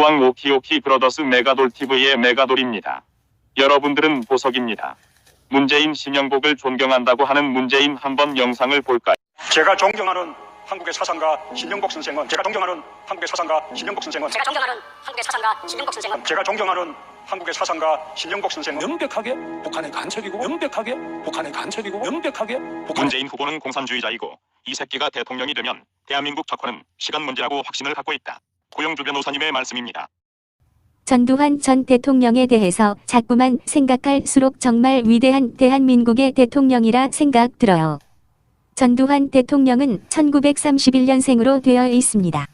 투왕 오키오키 브러더스 메가돌TV의 메가돌입니다. 여러분들은 보석입니다. 문재인 신영복을 존경한다고 하는 문재인 한번 영상을 볼까요? 제가 존경하는 한국의 사상가 신영복 선생은 제가 존경하는 한국의 사상가 신영복 선생은 명백하게 북한의 간첩이고 문재인 후보는 공산주의자이고 이 새끼가 대통령이 되면 대한민국 적화는 시간 문제라고 확신을 갖고 있다. 고영주 변호사님의 말씀입니다. 전두환 전 대통령에 대해서 자꾸만 생각할수록 정말 위대한 대한민국의 대통령이라 생각 들어요. 전두환 대통령은 1931년생으로 되어 있습니다.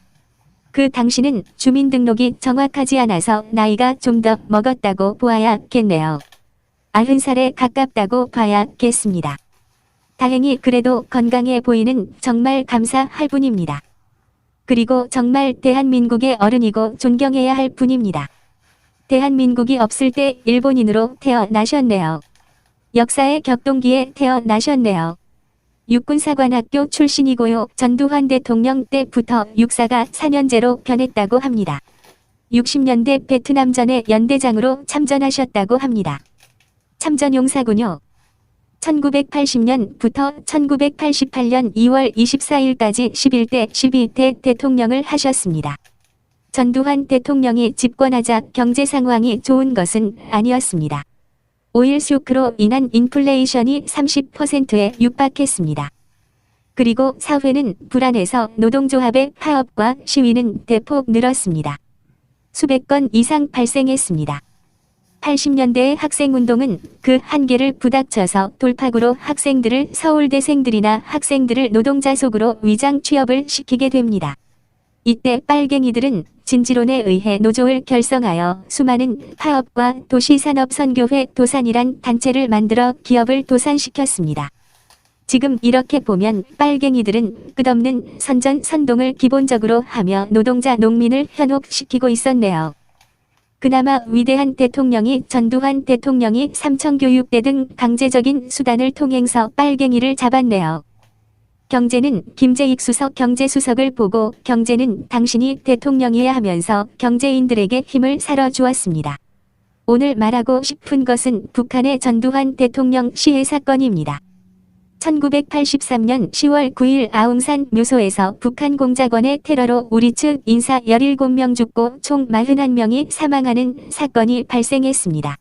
그 당시는 주민등록이 정확하지 않아서 나이가 좀 더 먹었다고 보아야겠네요. 90살에 가깝다고 봐야겠습니다. 다행히 그래도 건강해 보이는 정말 감사할 분입니다. 그리고 정말 대한민국의 어른이고 존경해야 할 분입니다. 대한민국이 없을 때 일본인으로 태어나셨네요. 역사의 격동기에 태어나셨네요. 육군사관학교 출신이고요. 전두환 대통령 때부터 육사가 4년제로 변했다고 합니다. 60년대 베트남전에 연대장으로 참전하셨다고 합니다. 참전용사군요. 1980년부터 1988년 2월 24일까지 11대 12대 대통령을 하셨습니다. 전두환 대통령이 집권하자 경제 상황이 좋은 것은 아니었습니다. 오일 쇼크로 인한 인플레이션이 30%에 육박했습니다. 그리고 사회는 불안해서 노동조합의 파업과 시위는 대폭 늘었습니다. 수백 건 이상 발생했습니다. 80년대의 학생운동은 그 한계를 부닥쳐서 돌파구로 학생들을 서울대생들이나 학생들을 노동자 속으로 위장 취업을 시키게 됩니다. 이때 빨갱이들은 진지론에 의해 노조를 결성하여 수많은 파업과 도시산업선교회 도산이란 단체를 만들어 기업을 도산시켰습니다. 지금 이렇게 보면 빨갱이들은 끝없는 선전선동을 기본적으로 하며 노동자 농민을 현혹시키고 있었네요. 그나마 위대한 대통령이 전두환 대통령이 삼청교육대 등 강제적인 수단을 통해서 빨갱이를 잡았네요. 경제는 김재익 수석 경제수석을 보고 경제는 당신이 대통령이야 하면서 경제인들에게 힘을 실어 주었습니다. 오늘 말하고 싶은 것은 북한의 전두환 대통령 시해 사건입니다. 1983년 10월 9일 아웅산 묘소에서 북한 공작원의 테러로 우리 측 인사 17명 죽고 총 41명이 사망하는 사건이 발생했습니다.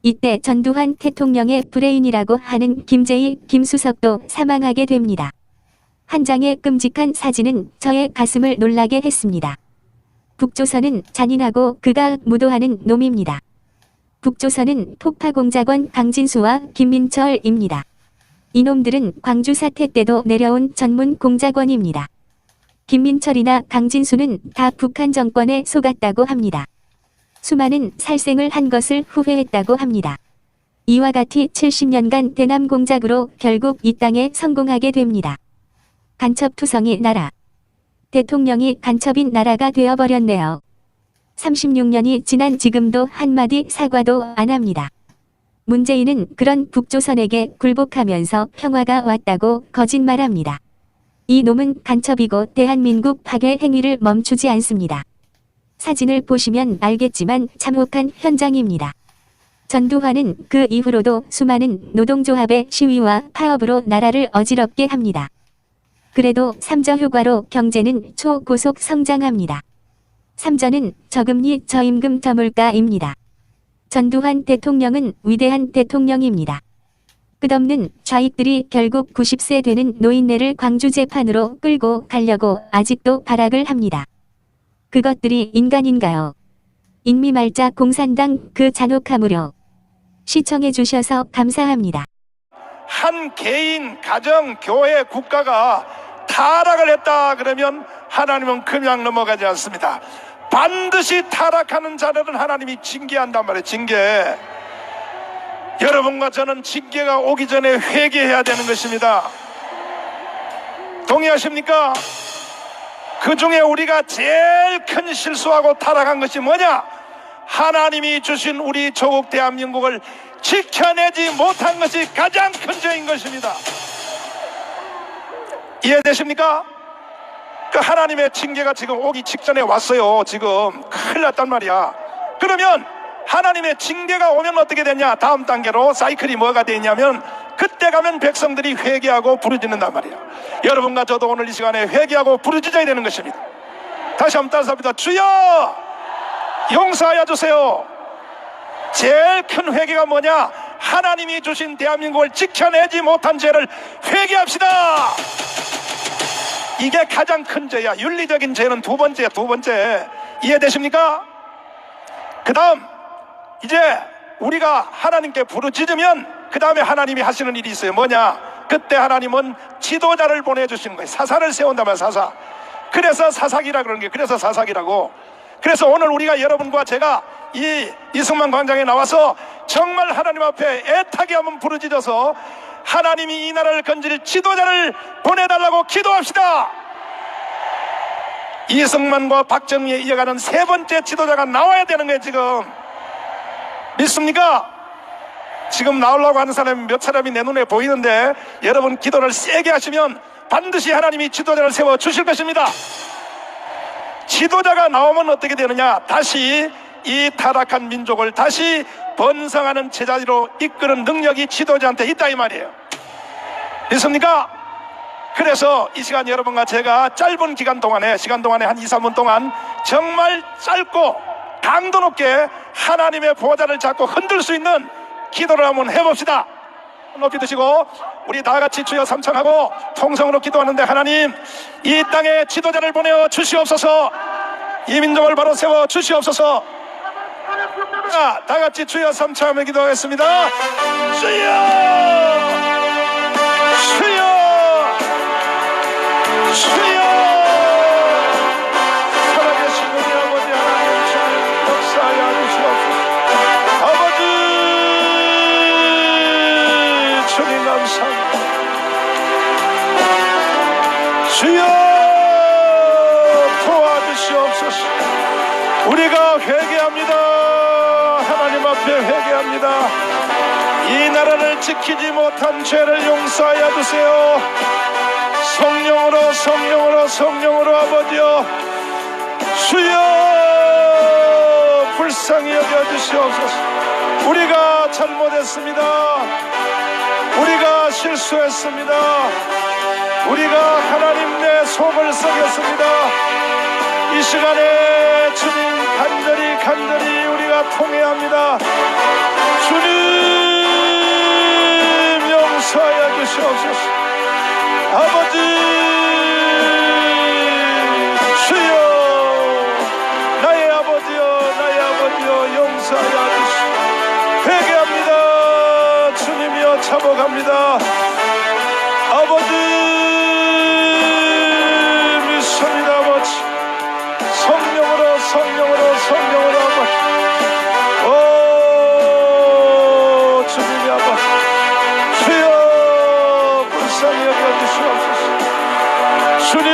이때 전두환 대통령의 브레인이라고 하는 김재익 김수석도 사망하게 됩니다. 한 장의 끔찍한 사진은 저의 가슴을 놀라게 했습니다. 북조선은 잔인하고 극악무도하는 놈입니다. 북조선은 폭파공작원 강진수와 김민철입니다. 이놈들은 광주 사태 때도 내려온 전문 공작원입니다. 김민철이나 강진수는 다 북한 정권에 속았다고 합니다. 수많은 살생을 한 것을 후회했다고 합니다. 이와 같이 70년간 대남 공작으로 결국 이 땅에 성공하게 됩니다. 간첩투성이 나라. 대통령이 간첩인 나라가 되어버렸네요. 36년이 지난 지금도 한마디 사과도 안 합니다. 문재인은 그런 북조선에게 굴복하면서 평화가 왔다고 거짓말합니다. 이 놈은 간첩이고 대한민국 파괴 행위를 멈추지 않습니다. 사진을 보시면 알겠지만 참혹한 현장입니다. 전두환은 그 이후로도 수많은 노동조합의 시위와 파업으로 나라를 어지럽게 합니다. 그래도 삼저 효과로 경제는 초고속 성장합니다. 삼저는 저금리 저임금 저물가입니다. 전두환 대통령은 위대한 대통령입니다. 끝없는 좌익들이 결국 90세 되는 노인네를 광주재판으로 끌고 가려고 아직도 발악을 합니다. 그것들이 인간인가요? 인미말자 공산당 그 잔혹함으로. 시청해 주셔서 감사합니다. 한 개인, 가정, 교회, 국가가 타락을 했다 그러면 하나님은 그냥 넘어가지 않습니다. 반드시 타락하는 자들은 하나님이 징계한단 말이에요. 징계. 여러분과 저는 징계가 오기 전에 회개해야 되는 것입니다. 동의하십니까? 그 중에 우리가 제일 큰 실수하고 타락한 것이 뭐냐? 하나님이 주신 우리 조국 대한민국을 지켜내지 못한 것이 가장 큰 죄인 것입니다. 이해되십니까? 그 하나님의 징계가 지금 오기 직전에 왔어요. 지금 큰일 났단 말이야. 그러면 하나님의 징계가 오면 어떻게 되냐? 다음 단계로 사이클이 뭐가 되냐면 그때 가면 백성들이 회개하고 부르짖는단 말이야. 여러분과 저도 오늘 이 시간에 회개하고 부르짖어야 되는 것입니다. 다시 한번 따라합니다. 주여 용서하여 주세요. 제일 큰 회개가 뭐냐? 하나님이 주신 대한민국을 지켜내지 못한 죄를 회개합시다. 이게 가장 큰 죄야. 윤리적인 죄는 두 번째 이해되십니까? 그 다음 이제 우리가 하나님께 부르짖으면 그 다음에 하나님이 하시는 일이 있어요. 뭐냐? 그때 하나님은 지도자를 보내주시는 거예요. 사사를 세운다면 사사. 그래서 사사기라 그러는 거예요. 그래서 사사기라고. 그래서 오늘 우리가 여러분과 제가 이 이승만 광장에 나와서 정말 하나님 앞에 애타게 한번 부르짖어서 하나님이 이 나라를 건질 지도자를 보내달라고 기도합시다. 이승만과 박정희에 이어가는 세 번째 지도자가 나와야 되는 거예요. 지금 믿습니까? 지금 나오려고 하는 사람이 몇 사람이 내 눈에 보이는데 여러분 기도를 세게 하시면 반드시 하나님이 지도자를 세워 주실 것입니다. 지도자가 나오면 어떻게 되느냐? 다시 이 타락한 민족을 다시 번성하는 제자리로 이끄는 능력이 지도자한테 있다 이 말이에요. 믿습니까? 그래서 이 시간 여러분과 제가 짧은 시간 동안에 한 2-3분 동안 정말 짧고 강도 높게 하나님의 보좌를 잡고 흔들 수 있는 기도를 한번 해봅시다. 높이 드시고 우리 다 같이 주여 삼창하고 통성으로 기도하는데, 하나님 이 땅에 지도자를 보내어 주시옵소서. 이 민족을 바로 세워 주시옵소서. 자, 다 같이 주여 삼창하며 기도하겠습니다. 주여 주여 주여. 살아계신 우리 아버지 하나님, 주님 역사하여 주시옵소서. 아버지 주님 감사합니다. 주여 도와주시옵소서. 우리가 회개합니다. 하나님 앞에 회개합니다. 이 나라를 지키지 못한 죄를 용서하여 주세요. 성령으로 성령으로 성령으로 아버지여 주여 불쌍히 여겨주시옵소서. 우리가 잘못했습니다. 우리가 실수했습니다. 우리가 하나님 내 속을 썩였습니다. 이 시간에 주님 간절히 우리가 통회합니다. 주님 용서하여 주시옵소서. 아버지 주여 나의 아버지여 용서하여 주시옵소서. 회개합니다. 주님이여 참혹합니다. 아버지 믿습니다. 아버지 성령으로 아버지 오 주님이 아버지 주여 불쌍히 여겨주시옵소서. 주님